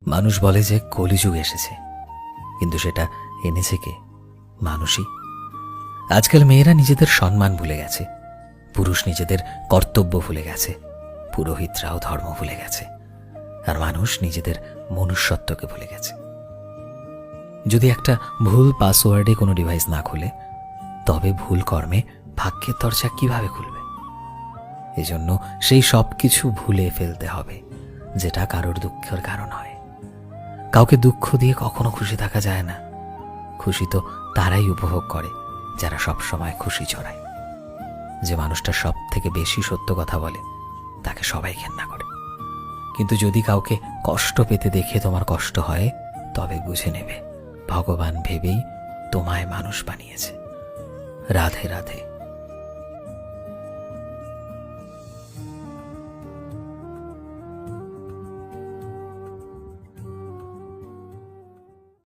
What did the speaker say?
মানুষ বলে যে কলিযুগ এসেছে, কিন্তু সেটা এনেছে কে? মানুষই। আজকাল মেয়েরা নিজেদের সম্মান ভুলে গেছে, পুরুষ নিজেদের কর্তব্য ভুলে গেছে, পুরোহিতরাও ধর্ম ভুলে গেছে, আর মানুষ নিজেদের মনুষ্যত্বকে ভুলে গেছে। যদি একটা ভুল পাসওয়ার্ডে কোনো ডিভাইস না খুলে, তবে ভুল কর্মে ভাগ্যের দরজা কিভাবে খুলবে? এজন্য সেই সব কিছু ভুলে ফেলতে হবে যেটা কারোর দুঃখের কারণ হয়। কাউকে দুঃখ দিয়ে কখনো খুশি থাকা যায় না। খুশি তো তারাই উপভোগ করে যারা সব সময় খুশি ছড়ায়। যে মানুষটা সব থেকে বেশি সত্য কথা বলে তাকে সবাই ঘেন্না করে। কিন্তু যদি কাউকে কষ্ট পেতে দেখে তোমার কষ্ট হয়, তবে বুঝে নেবে ভগবান ভেবেই তোমায় মানুষ বানিয়েছে। রাধে রাধে।